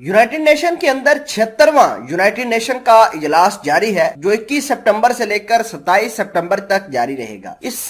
United nation के अंदर 76वां United nation का इजलास जारी है, जो 21 सितंबर से लेकर 27 सितंबर तक जारी रहेगा। इस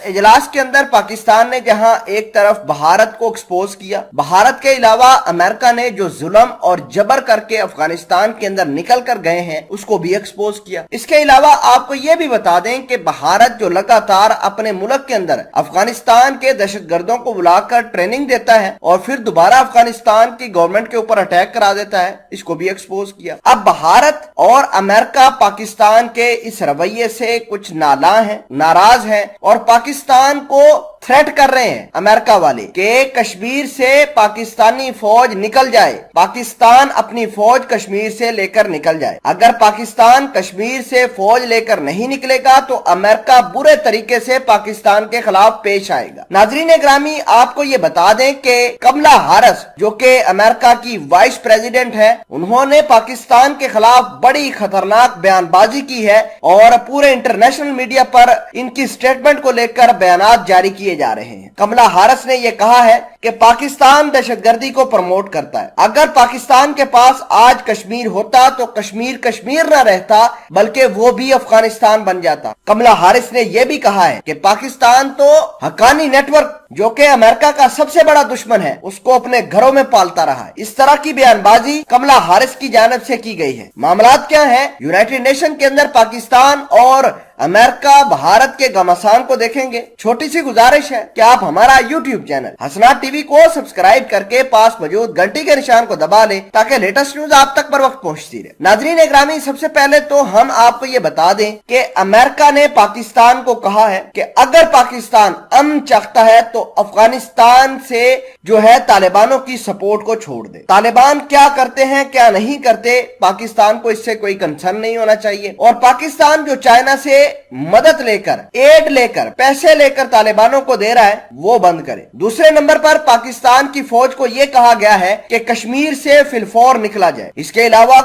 इजलास के अंदर पाकिस्तान ने जहां एक तरफ भारत को एक्सपोज किया, भारत के अलावा अमेरिका ने जो जुल्म और जबर करके अफगानिस्तान के अंदर निकल कर गए हैं उसको भी एक्सपोज किया। इसके अलावा आपको ये भी बता दें कि भारत जो लगातार अपने मुल्क के अंदर अफगानिस्तान के दहशतगर्दों को बुलाकर ट्रेनिंग देता है और फिर दोबारा अफगानिस्तान की गवर्नमेंट के ऊपर अटैक करा देता है, इसको भी एक्सपोज किया। अब भारत और अमेरिका पाकिस्तान के इस रवैये से कुछ नाराज हैं और पाकिस्तान को थ्रेट कर रहे हैं अमेरिका वाले कि कश्मीर से पाकिस्तानी फौज निकल जाए, पाकिस्तान अपनी फौज कश्मीर से लेकर निकल जाए। अगर पाकिस्तान कश्मीर से फौज लेकर नहीं निकलेगा तो अमेरिका बुरे तरीके से पाकिस्तान के खिलाफ पेश आएगा। नाजरीन ग्रामी, आपको ये बता दें कि कमला हैरिस जो कि अमेरिका की वाइस प्रेसिडेंट है, उन्होंने पाकिस्तान के खिलाफ बड़ी खतरनाक बयानबाजी की है और पूरे इंटरनेशनल मीडिया पर इनकी स्टेटमेंट को लेकर बयानात जारी किए जा रहे हैं। कमला हैरिस ने यह कहा है कि पाकिस्तान दहशतगर्दी को प्रमोट करता है। अगर पाकिस्तान के पास आज कश्मीर होता तो कश्मीर कश्मीर न रहता बल्कि वो भी अफगानिस्तान बन जाता। कमला हैरिस ने यह भी कहा है कि पाकिस्तान तो हक्कानी नेटवर्क जो कि अमेरिका का सबसे बड़ा दुश्मन है उसको अपने घरों में पालता रहा है। इस तरह की बयानबाजी कमला हैरिस की जानिब से की गई है। मामलात क्या है, यूनाइटेड नेशन के अंदर पाकिस्तान और अमेरिका भारत के घमासान को देखेंगे। छोटी सी गुजारिश है कि आप हमारा यूट्यूब चैनल हसनात टीवी को सब्सक्राइब करके पास मौजूद घंटी के निशान को दबा लें ताकि लेटेस्ट न्यूज आप तक पर वक्त पहुंचती रहे। नाजरीन ग्रामी, सबसे पहले तो हम आपको ये बता दें कि अमेरिका ने पाकिस्तान को कहा है कि अगर पाकिस्तान अमन चाहता है तो अफगानिस्तान से जो है तालिबानों की सपोर्ट को छोड़ दे। तालिबान क्या करते हैं क्या नहीं करते, पाकिस्तान को इससे कोई कंसर्न नहीं होना चाहिए। और पाकिस्तान जो चाइना से मदद लेकर, एड लेकर, पैसे लेकर तालिबानों को दे रहा है वो बंद करे। दूसरे नंबर पर पाकिस्तान की फौज को यह कहा गया है कि कश्मीर से फिलफौर निकला जाए। इसके अलावा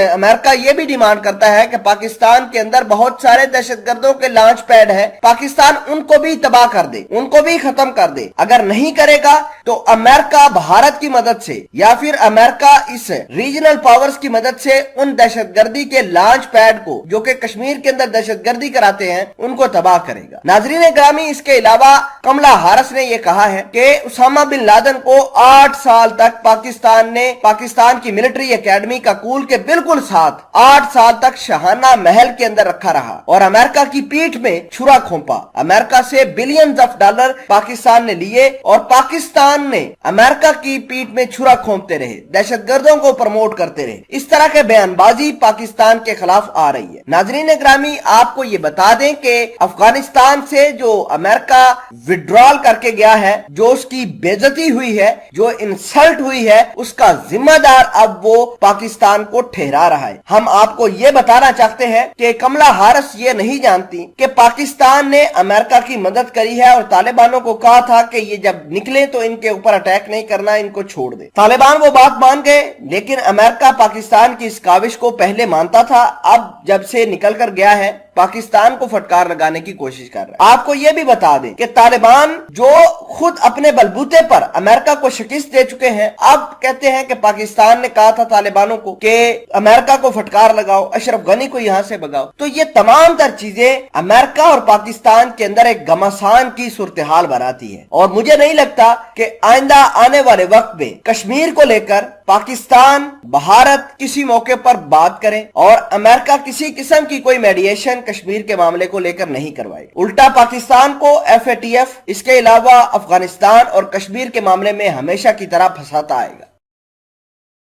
अमेरिका यह भी डिमांड करता है कि पाकिस्तान के अंदर बहुत सारे दहशतगर्दों के लॉन्च पैड है, पाकिस्तान उनको भी तबाह कर दे, उनको भी खत्म कर दे। अगर नहीं करेगा तो अमेरिका भारत की मदद से या फिर अमेरिका इस रीजनल पावर्स की मदद से उन दहशतगर्दी के लॉन्च पैड को जो कि कश्मीर के अंदर दहशतगर्दी कराते हैं उनको तबाह करेगा। नाजरीन ग्रामी, इसके अलावा कमला हैरिस ने यह कहा है कि उसामा बिन लादेन को 8 साल तक पाकिस्तान की मिलिट्री एकेडमी का कूल के बिल्कुल साथ 8 साल तक शाहाना महल के अंदर रखा रहा और अमेरिका की पीठ में छुरा खोंपा। अमेरिका से बिलियंस ऑफ डॉलर पाकिस्तान ने लिए और पाकिस्तान ने अमेरिका की पीठ में छुरा खोंपते रहे, दहशतगर्दों को प्रमोट करते रहे। इस तरह के बयानबाजी पाकिस्तान के खिलाफ आ रही है। नाजरीन ग्रामी, आपको ये बता दें कि अफगानिस्तान से जो अमेरिका विड्रॉल करके गया है, जो उसकी बेइज्जती हुई है, जो इंसल्ट हुई है, उसका जिम्मेदार अब वो पाकिस्तान को ठहरा रहा है। हम आपको ये बताना चाहते हैं कि कमला हैरिस ये नहीं जानती कि पाकिस्तान ने अमेरिका की मदद करी है और तालिबानों को कहा था कि ये जब निकले तो इनके ऊपर अटैक नहीं करना, इनको छोड़ दे। तालिबान वो बात मान गए, लेकिन अमेरिका पाकिस्तान की इस काविश को पहले मानता था, अब जब से निकल कर गया है पाकिस्तान को फटकार लगाने की कोशिश कर रहा है। आपको यह भी बता दें कि तालिबान जो खुद अपने बलबूते पर अमेरिका को शिकस्त दे चुके हैं, अब कहते हैं कि पाकिस्तान ने कहा था तालिबानों को कि अमेरिका को फटकार लगाओ, अशरफ गनी को यहां से भगाओ। तो ये तमाम तर चीजें अमेरिका और पाकिस्तान के अंदर एक घमासान की सूरत हाल बनाती है और मुझे नहीं लगता कि आइंदा आने वाले वक्त में कश्मीर को लेकर पाकिस्तान, भारत किसी मौके पर बात करें और अमेरिका किसी किस्म की कोई मेडिएशन कश्मीर के मामले को लेकर नहीं करवाए। उल्टा पाकिस्तान को FATF, इसके अलावा अफगानिस्तान और कश्मीर के मामले में हमेशा की तरह फंसाता आएगा।